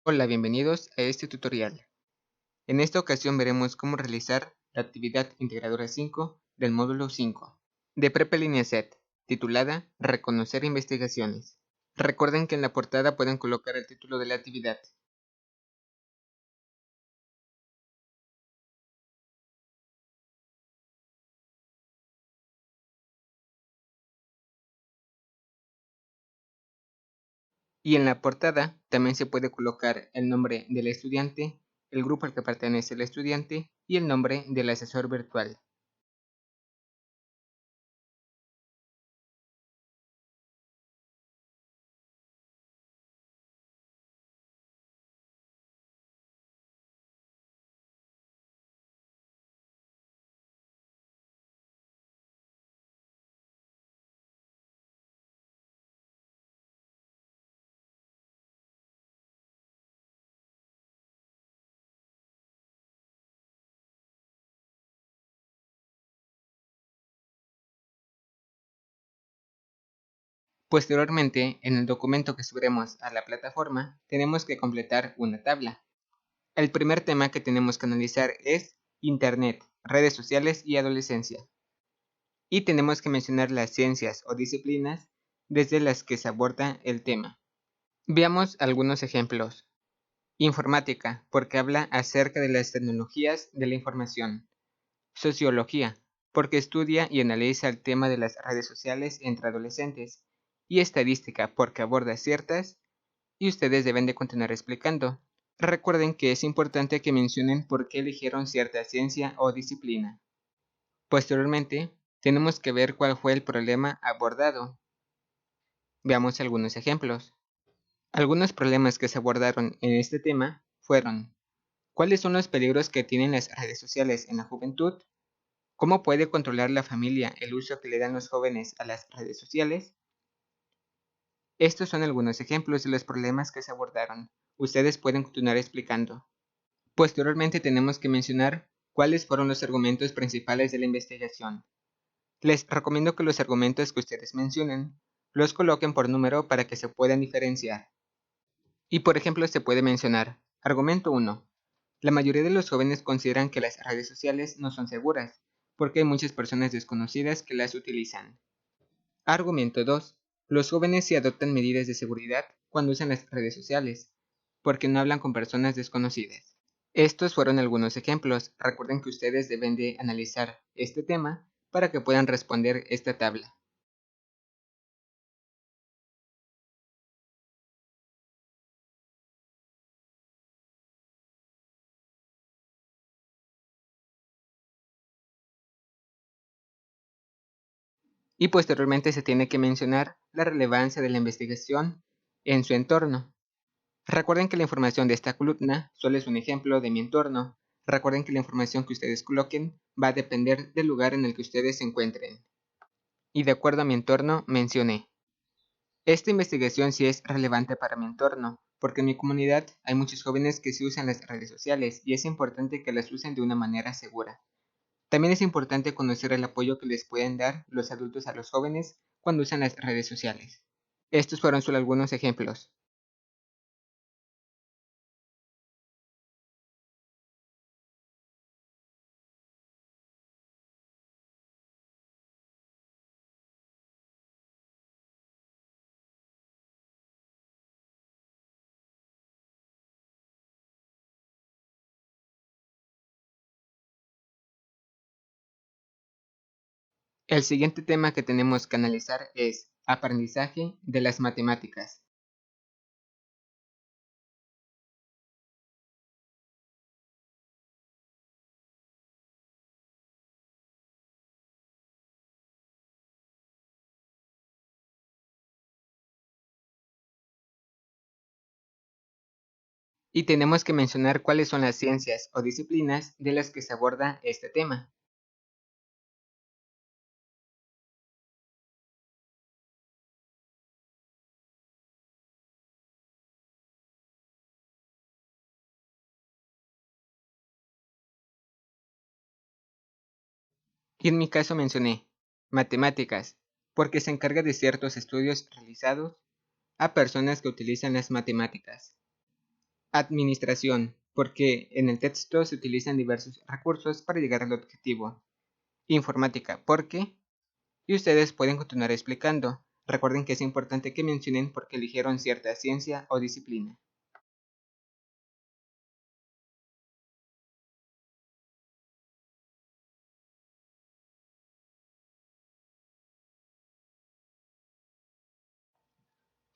Hola, bienvenidos a este tutorial. En esta ocasión veremos cómo realizar la actividad integradora 5 del módulo 5 de Prepa Línea Z, titulada Reconocer investigaciones. Recuerden que en la portada pueden colocar el título de la actividad. Y en la portada también se puede colocar el nombre del estudiante, el grupo al que pertenece el estudiante y el nombre del asesor virtual. Posteriormente, en el documento que subiremos a la plataforma, tenemos que completar una tabla. El primer tema que tenemos que analizar es Internet, redes sociales y adolescencia. Y tenemos que mencionar las ciencias o disciplinas desde las que se aborda el tema. Veamos algunos ejemplos. Informática, porque habla acerca de las tecnologías de la información. Sociología, porque estudia y analiza el tema de las redes sociales entre adolescentes. Y estadística, porque aborda ciertas y ustedes deben de continuar explicando. Recuerden que es importante que mencionen por qué eligieron cierta ciencia o disciplina. Posteriormente, tenemos que ver cuál fue el problema abordado. Veamos algunos ejemplos. Algunos problemas que se abordaron en este tema fueron: ¿cuáles son los peligros que tienen las redes sociales en la juventud? ¿Cómo puede controlar la familia el uso que le dan los jóvenes a las redes sociales? Estos son algunos ejemplos de los problemas que se abordaron. Ustedes pueden continuar explicando. Posteriormente tenemos que mencionar cuáles fueron los argumentos principales de la investigación. Les recomiendo que los argumentos que ustedes mencionen los coloquen por número para que se puedan diferenciar. Y por ejemplo se puede mencionar: argumento 1. La mayoría de los jóvenes consideran que las redes sociales no son seguras, porque hay muchas personas desconocidas que las utilizan. Argumento 2. Los jóvenes sí adoptan medidas de seguridad cuando usan las redes sociales, porque no hablan con personas desconocidas. Estos fueron algunos ejemplos. Recuerden que ustedes deben de analizar este tema para que puedan responder esta tabla. Y posteriormente se tiene que mencionar la relevancia de la investigación en su entorno. Recuerden que la información de esta columna solo es un ejemplo de mi entorno. Recuerden que la información que ustedes coloquen va a depender del lugar en el que ustedes se encuentren. Y de acuerdo a mi entorno mencioné: esta investigación sí es relevante para mi entorno, porque en mi comunidad hay muchos jóvenes que sí usan las redes sociales y es importante que las usen de una manera segura. También es importante conocer el apoyo que les pueden dar los adultos a los jóvenes cuando usan las redes sociales. Estos fueron solo algunos ejemplos. El siguiente tema que tenemos que analizar es aprendizaje de las matemáticas. Y tenemos que mencionar cuáles son las ciencias o disciplinas de las que se aborda este tema. Y en mi caso mencioné matemáticas, porque se encarga de ciertos estudios realizados a personas que utilizan las matemáticas. Administración, porque en el texto se utilizan diversos recursos para llegar al objetivo. Informática, porque, y ustedes pueden continuar explicando. Recuerden que es importante que mencionen por qué eligieron cierta ciencia o disciplina.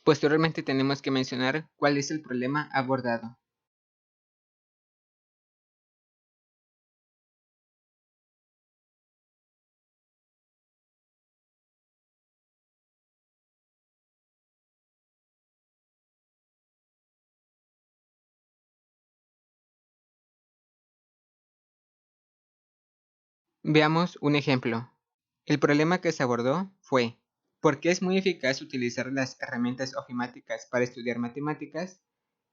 Posteriormente tenemos que mencionar cuál es el problema abordado. Veamos un ejemplo. El problema que se abordó fue: ¿por qué es muy eficaz utilizar las herramientas ofimáticas para estudiar matemáticas?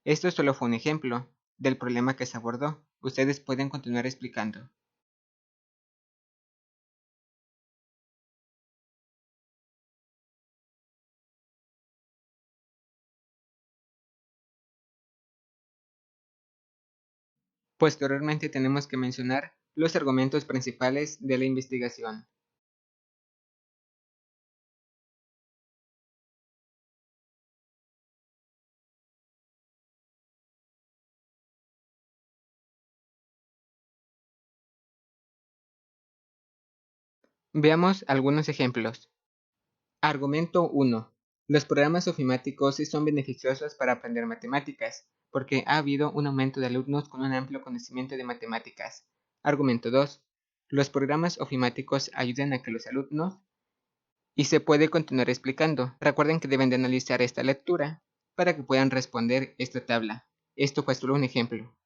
Esto solo fue un ejemplo del problema que se abordó. Ustedes pueden continuar explicando. Posteriormente tenemos que mencionar los argumentos principales de la investigación. Veamos algunos ejemplos. Argumento 1. Los programas ofimáticos sí son beneficiosos para aprender matemáticas, porque ha habido un aumento de alumnos con un amplio conocimiento de matemáticas. Argumento 2. Los programas ofimáticos ayudan a que los alumnos, y se puede continuar explicando. Recuerden que deben de analizar esta lectura para que puedan responder esta tabla. Esto fue solo un ejemplo.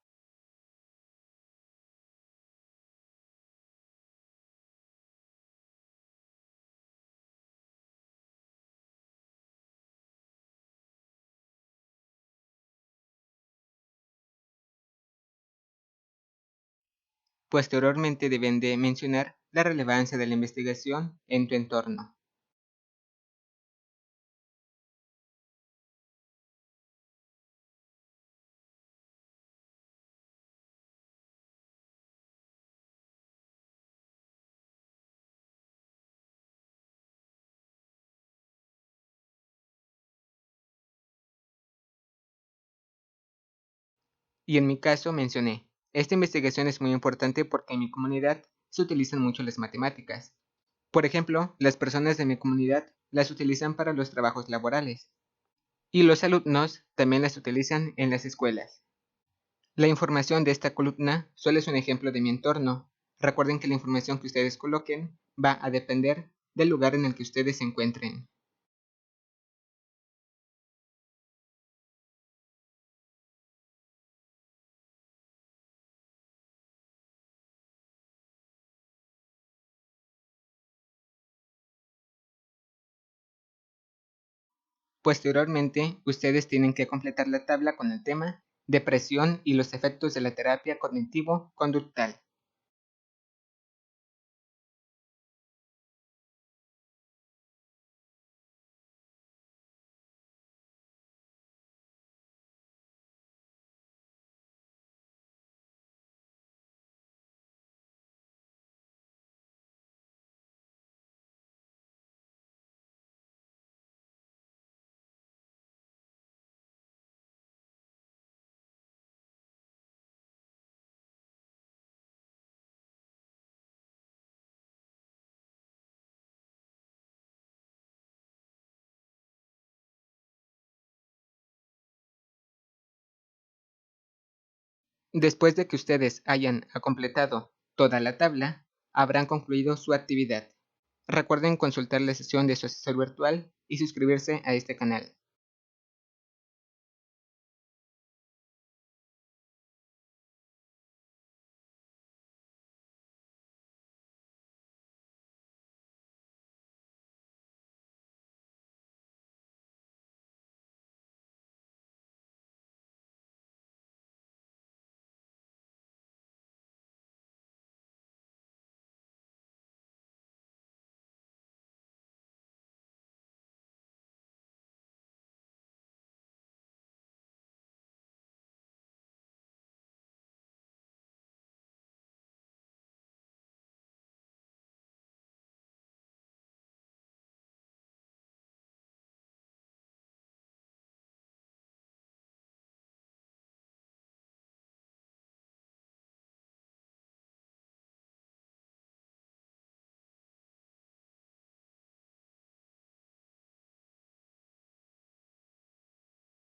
Posteriormente deben de mencionar la relevancia de la investigación en tu entorno. Y en mi caso mencioné: esta investigación es muy importante porque en mi comunidad se utilizan mucho las matemáticas. Por ejemplo, las personas de mi comunidad las utilizan para los trabajos laborales y los alumnos también las utilizan en las escuelas. La información de esta columna solo es un ejemplo de mi entorno. Recuerden que la información que ustedes coloquen va a depender del lugar en el que ustedes se encuentren. Posteriormente, ustedes tienen que completar la tabla con el tema depresión y los efectos de la terapia cognitivo-conductal. Después de que ustedes hayan completado toda la tabla, habrán concluido su actividad. Recuerden consultar la sesión de su asesor virtual y suscribirse a este canal.